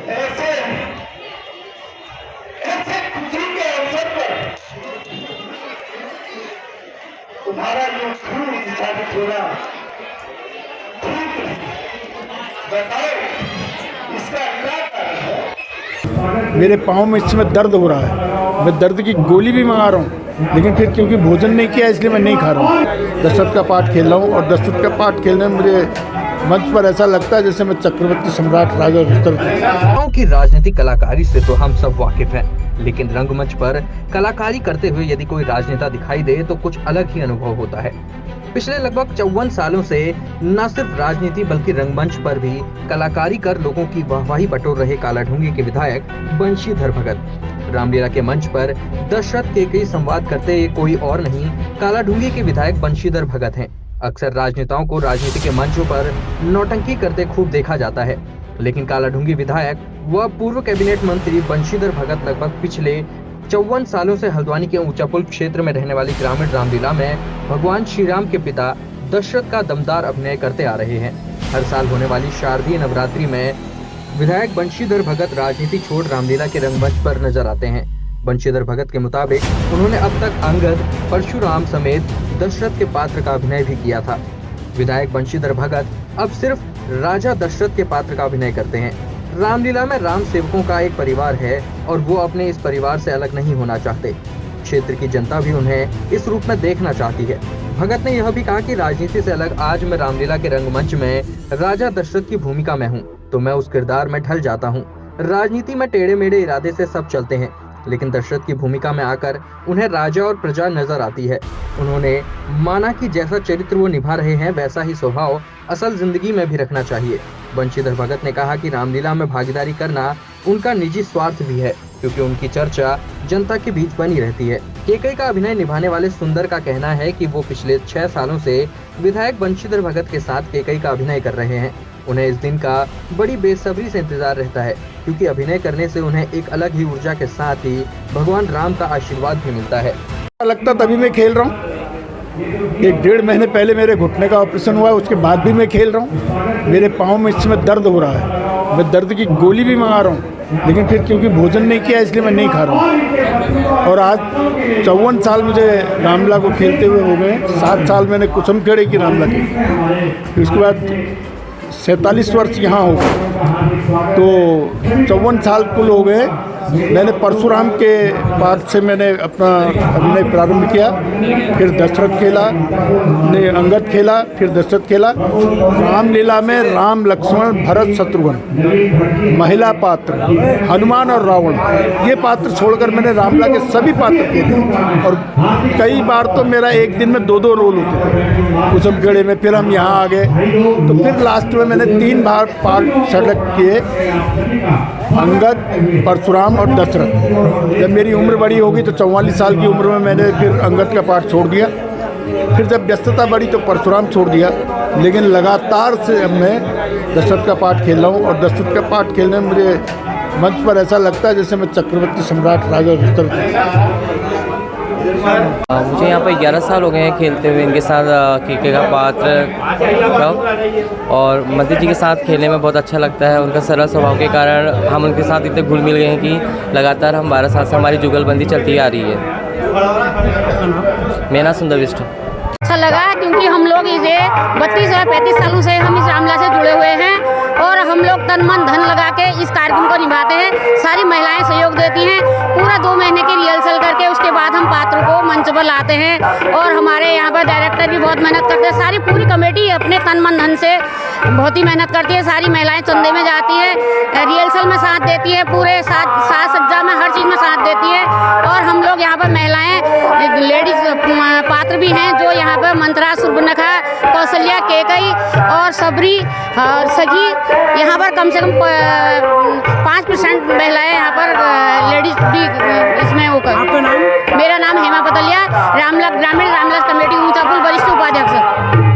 ऐसे ऐसे खुशी के अवसर पर तुम्हारा जो खून साबित होना ठीक है। बताओ इसका क्या कारण है? मेरे पाँव में इस समय दर्द हो रहा है। मैं दर्द की गोली भी मंगा रहा हूँ, लेकिन फिर क्योंकि भोजन नहीं किया इसलिए मैं नहीं खा रहा हूँ। दशरथ का पाठ खेल रहा हूँ और दशरथ का पाठ खेलने में मुझे मंच पर ऐसा लगता है जैसे मैं चक्रवर्ती सम्राट राजा दशरथ। की राजनीतिक कलाकारी से तो हम सब वाकिफ हैं, लेकिन रंगमंच पर कलाकारी करते हुए यदि कोई राजनेता दिखाई दे तो कुछ अलग ही अनुभव होता है। पिछले लगभग 54 सालों से न सिर्फ राजनीति बल्कि रंगमंच पर भी कलाकारी कर लोगों की वाहवाही बटोर रहे कालाढूंगी के विधायक बंशीधर भगत। रामलीला के मंच पर दशरथ केकई संवाद करते ये कोई और नहीं कालाढूंगी के विधायक बंशीधर भगत हैं। अक्सर राजनेताओं को राजनीति के मंचों पर नौटंकी करते खूब देखा जाता है, लेकिन कालाढूंगी विधायक व पूर्व कैबिनेट मंत्री बंशीधर भगत लगभग पिछले 54 सालों से हल्द्वानी के ऊंचापुल क्षेत्र में रहने वाली ग्रामीण रामलीला में भगवान श्री राम के पिता दशरथ का दमदार अभिनय करते आ रहे हैं। हर साल होने वाली शारदीय नवरात्रि में विधायक बंशीधर भगत राजनीति छोड़ रामलीला के रंगमंच पर नजर आते हैं। बंशीधर भगत के मुताबिक उन्होंने अब तक अंगद, परशुराम समेत दशरथ के पात्र का अभिनय भी किया था। विधायक बंशीधर भगत अब सिर्फ राजा दशरथ के पात्र का अभिनय करते हैं। रामलीला में राम सेवकों का एक परिवार है और वो अपने इस परिवार से अलग नहीं होना चाहते। क्षेत्र की जनता भी उन्हें इस रूप में देखना चाहती है। भगत ने यह भी कहा कि राजनीति से अलग आज मैं रामलीला के रंगमंच में राजा दशरथ की भूमिका में हूँ तो मैं उस किरदार में ढल जाता हूँ। राजनीति में टेढ़े मेढ़े इरादे से सब चलते हैं, लेकिन दशरथ की भूमिका में आकर उन्हें राजा और प्रजा नजर आती है। उन्होंने माना कि जैसा चरित्र वो निभा रहे हैं वैसा ही स्वभाव असल जिंदगी में भी रखना चाहिए। बंशीधर भगत ने कहा कि रामलीला में भागीदारी करना उनका निजी स्वार्थ भी है, क्योंकि उनकी चर्चा जनता के बीच बनी रहती है। केकई का अभिनय निभाने वाले सुंदर का कहना है कि वो पिछले 6 सालों से विधायक बंशीधर भगत के साथ केकई का अभिनय कर रहे हैं। उन्हें इस दिन का बड़ी बेसब्री से इंतजार रहता है, क्योंकि अभिनय करने से उन्हें एक अलग ही ऊर्जा के साथ ही भगवान राम का आशीर्वाद भी मिलता है। लगता तभी मैं खेल रहा हूँ। 1-1.5 महीने पहले मेरे घुटने का ऑपरेशन हुआ है, उसके बाद भी मैं खेल रहा हूँ। मेरे पाँव में इस समय दर्द हो रहा है। मैं दर्द की गोली भी मंगा रहा हूँ, लेकिन फिर क्योंकि भोजन नहीं किया इसलिए मैं नहीं खा रहा हूँ। और आज 54 साल मुझे रामलीला को खेलते हुए हो गए। 7 साल मैंने कुसुमखेड़े की रामलीला खेली, उसके बाद 47 वर्ष यहाँ हो गए, तो 54 साल कुल हो गए। मैंने परशुराम के पाठ से मैंने अपना अभिनय प्रारंभ किया, फिर दशरथ खेला, ने अंगद खेला, फिर दशरथ खेला। रामलीला में राम, लक्ष्मण, भरत, शत्रुघ्न, महिला पात्र, हनुमान और रावण, ये पात्र छोड़कर मैंने रामलीला के सभी पात्र खेले। और कई बार तो मेरा एक दिन में 2-2 रोल होते थे। कुसुमखेड़े में फिर हम यहाँ आ गए, तो फिर लास्ट में मैंने 3 बार पार्ट सेलेक्ट किए, अंगद, परशुराम और दशरथ। जब मेरी उम्र बड़ी होगी तो 44 साल की उम्र में मैंने फिर अंगद का पाठ छोड़ दिया। फिर जब व्यस्तता बढ़ी तो परशुराम छोड़ दिया, लेकिन लगातार से अब मैं दशरथ का पाठ खेल रहा हूँ। और दशरथ का पाठ खेलने में मुझे मंच पर ऐसा लगता है जैसे मैं चक्रवर्ती सम्राट राजा दशरथ। मुझे यहाँ पर 11 साल हो गए हैं खेलते हुए इनके साथ केके का पात्र, और मंत्री जी के साथ खेलने में बहुत अच्छा लगता है। उनका सरल स्वभाव के कारण हम उनके साथ इतने घुल मिल गए हैं कि लगातार हम 12 साल से हमारी जुगलबंदी चलती आ रही है। मेरा नाम सुंदर विष्ट। अच्छा लगा क्योंकि हम लोग इसे 32 और 35 सालों से हम इस रामलीला से जुड़े हुए हैं और हम लोग तन मन धन लगा के इस कार्यक्रम को निभाते हैं। सारी महिलाएं सहयोग देती हैं। पूरा 2 महीने की रिहर्सल करके उसके बाद हम पात्रों को मंच पर लाते हैं और हमारे यहाँ पर डायरेक्टर भी बहुत मेहनत करते हैं। सारी पूरी कमेटी अपने तन मन धन से बहुत ही मेहनत करती है। सारी महिलाएं चंदे में जाती है, रिहर्सल में साथ देती है, पूरे साज सज्जा में हर चीज़ में साथ देती है। और हम लोग यहाँ पर महिलाएं लेडीज पात्र भी हैं जो यहाँ पर मंत्रा, सुर्पनखा, कौशल्या, केकई और सबरी और सखी, यहाँ पर कम से कम 5% महिलाएं यहाँ पर लेडीज भी इसमें होकर। आपका नाम? मेरा नाम हेमा पतलिया, ग्रामीण रामलीला कमेटी ऊंचापुल वरिष्ठ उपाध्यक्ष।